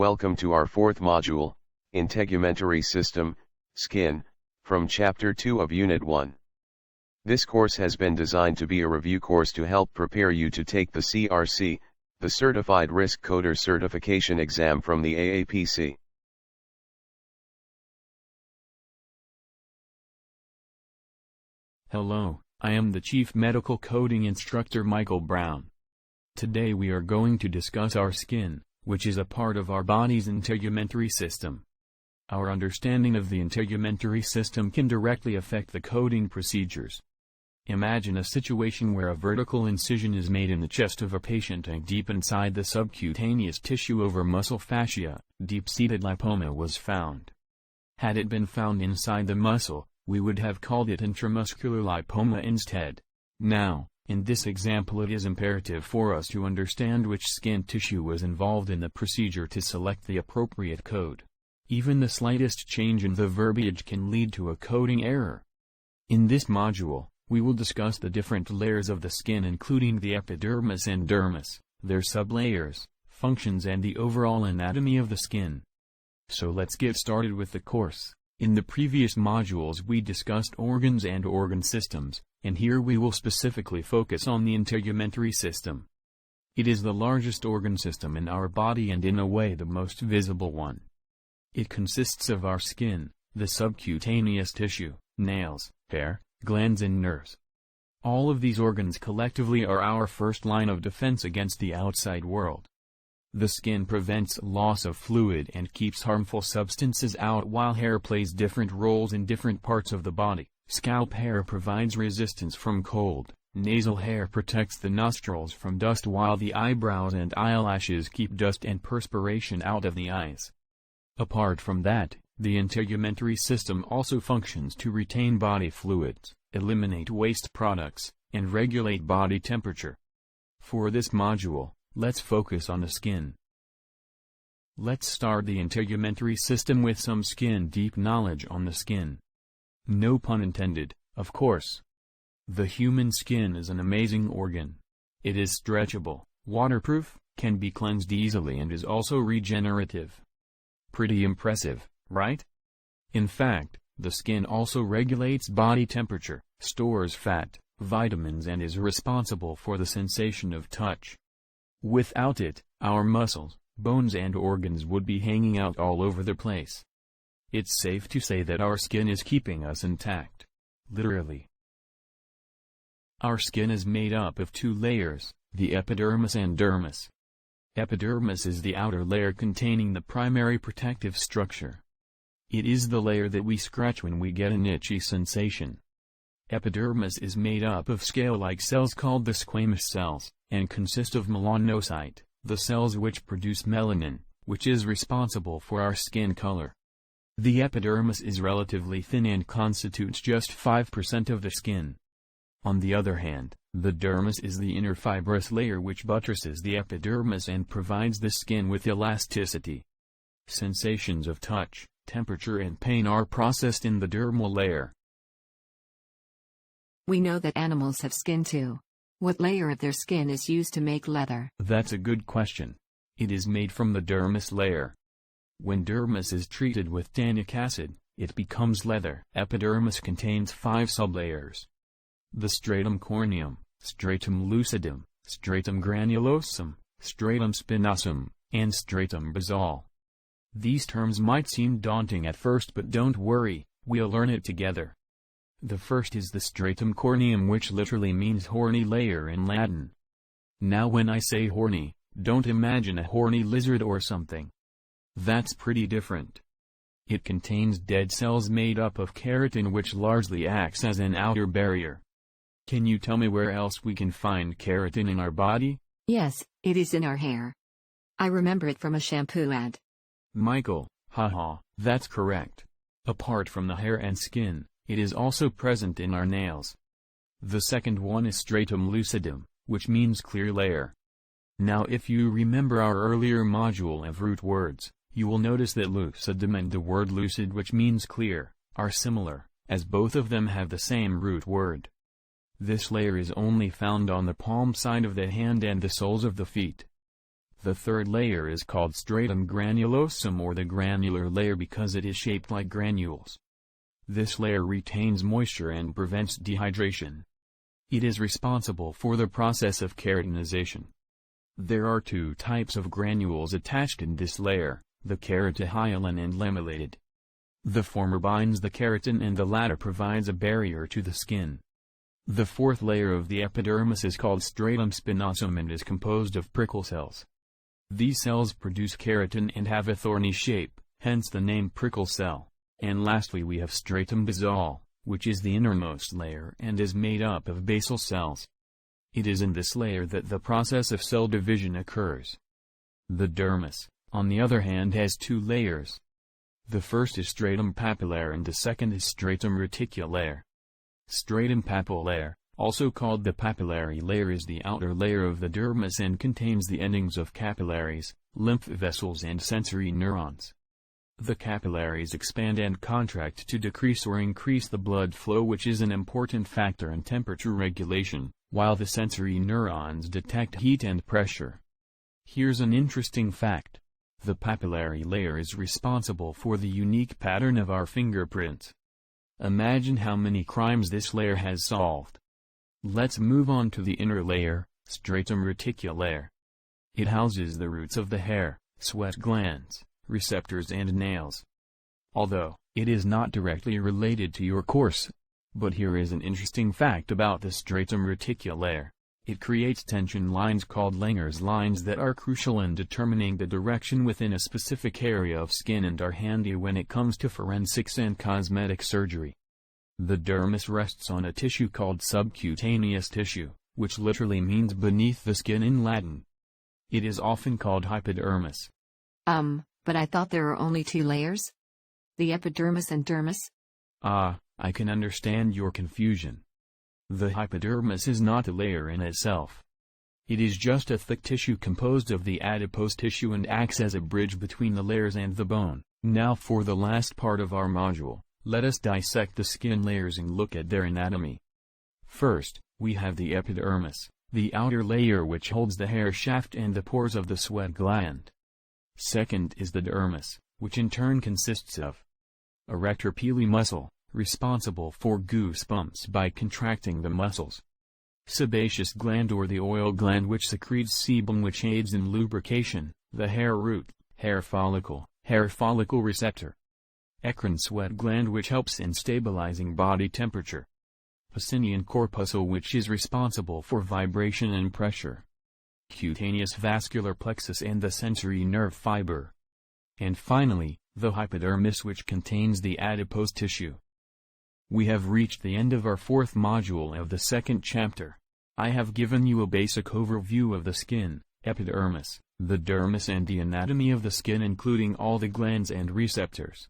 Welcome to our fourth module, Integumentary System, Skin, from Chapter 2 of Unit 1. This course has been designed to be a review course to help prepare you to take the CRC, the Certified Risk Coder Certification Exam from the AAPC. Hello, I am the Chief Medical Coding Instructor Michael Brown. Today we are going to discuss our skin, which is a part of our body's integumentary system. Our understanding of the integumentary system can directly affect the coding procedures. Imagine a situation where a vertical incision is made in the chest of a patient and deep inside the subcutaneous tissue over muscle fascia, deep-seated lipoma was found. Had it been found inside the muscle, we would have called it intramuscular lipoma instead. Now, in this example it is imperative for us to understand which skin tissue was involved in the procedure to select the appropriate code. Even the slightest change in the verbiage can lead to a coding error. In this module, we will discuss the different layers of the skin including the epidermis and dermis, their sublayers, functions and the overall anatomy of the skin. So let's get started with the course. In the previous modules we discussed organs and organ systems, and here we will specifically focus on the integumentary system. It is the largest organ system in our body and in a way the most visible one. It consists of our skin, the subcutaneous tissue, nails, hair, glands and nerves. All of these organs collectively are our first line of defense against the outside world. The skin prevents loss of fluid and keeps harmful substances out while hair plays different roles in different parts of the body. Scalp hair provides resistance from cold, nasal hair protects the nostrils from dust while the eyebrows and eyelashes keep dust and perspiration out of the eyes. Apart from that, the integumentary system also functions to retain body fluids, eliminate waste products, and regulate body temperature. For this module, let's focus on the skin. Let's start the integumentary system with some skin deep knowledge on the skin. No pun intended, of course. The human skin is an amazing organ. It is stretchable, waterproof, can be cleansed easily and is also regenerative. Pretty impressive, right? In fact, the skin also regulates body temperature, stores fat, vitamins and is responsible for the sensation of touch. Without it, our muscles, bones and organs would be hanging out all over the place. It's safe to say that our skin is keeping us intact. Literally. Our skin is made up of two layers, the epidermis and dermis. Epidermis is the outer layer containing the primary protective structure. It is the layer that we scratch when we get an itchy sensation. Epidermis is made up of scale-like cells called the squamous cells, and consist of melanocyte, the cells which produce melanin, which is responsible for our skin color. The epidermis is relatively thin and constitutes just 5% of the skin. On the other hand, the dermis is the inner fibrous layer which buttresses the epidermis and provides the skin with elasticity. Sensations of touch, temperature and pain are processed in the dermal layer. We know that animals have skin too. What layer of their skin is used to make leather? That's a good question. It is made from the dermis layer. When dermis is treated with tannic acid, it becomes leather. Epidermis contains 5 sublayers. The stratum corneum, stratum lucidum, stratum granulosum, stratum spinosum, and stratum basale. These terms might seem daunting at first but don't worry, we'll learn it together. The first is the stratum corneum which literally means horny layer in Latin. Now when I say horny, don't imagine a horny lizard or something. That's pretty different. It contains dead cells made up of keratin which largely acts as an outer barrier. Can you tell me where else we can find keratin in our body? Yes, it is in our hair. I remember it from a shampoo ad. Michael, haha, that's correct. Apart from the hair and skin, it is also present in our nails. The second one is stratum lucidum, which means clear layer. Now if you remember our earlier module of root words, you will notice that lucidum and the word lucid which means clear, are similar, as both of them have the same root word. This layer is only found on the palm side of the hand and the soles of the feet. The third layer is called stratum granulosum, or the granular layer, because it is shaped like granules. This layer retains moisture and prevents dehydration. It is responsible for the process of keratinization. There are two types of granules attached in this layer, the keratohyalin and lamellated. The former binds the keratin and the latter provides a barrier to the skin. The fourth layer of the epidermis is called stratum spinosum and is composed of prickle cells. These cells produce keratin and have a thorny shape, hence the name prickle cell. And lastly we have stratum basal, which is the innermost layer and is made up of basal cells. It is in this layer that the process of cell division occurs. The dermis, on the other hand, has two layers. The first is stratum papillare and the second is stratum reticulaire. Stratum papillare, also called the papillary layer, is the outer layer of the dermis and contains the endings of capillaries, lymph vessels and sensory neurons. The capillaries expand and contract to decrease or increase the blood flow, which is an important factor in temperature regulation, while the sensory neurons detect heat and pressure. Here's an interesting fact. The papillary layer is responsible for the unique pattern of our fingerprints. Imagine how many crimes this layer has solved. Let's move on to the inner layer, stratum reticulaire. It houses the roots of the hair, sweat glands, receptors and nails. Although, it is not directly related to your course. But here is an interesting fact about the stratum reticulaire. It creates tension lines called Langer's lines that are crucial in determining the direction within a specific area of skin and are handy when it comes to forensics and cosmetic surgery. The dermis rests on a tissue called subcutaneous tissue, which literally means beneath the skin in Latin. It is often called hypodermis. But I thought there are only two layers? The epidermis and dermis? I can understand your confusion. The hypodermis is not a layer in itself. It is just a thick tissue composed of the adipose tissue and acts as a bridge between the layers and the bone. Now for the last part of our module, let us dissect the skin layers and look at their anatomy. First, we have the epidermis, the outer layer which holds the hair shaft and the pores of the sweat gland. Second is the dermis, which in turn consists of erector pili muscle, responsible for goosebumps by contracting the muscles. Sebaceous gland, or the oil gland, which secretes sebum, which aids in lubrication. The hair root, hair follicle receptor. Eccrine sweat gland, which helps in stabilizing body temperature. Pacinian corpuscle, which is responsible for vibration and pressure. Cutaneous vascular plexus and the sensory nerve fiber. And finally, the hypodermis, which contains the adipose tissue. We have reached the end of our fourth module of the second chapter. I have given you a basic overview of the skin, epidermis, the dermis and the anatomy of the skin, including all the glands and receptors.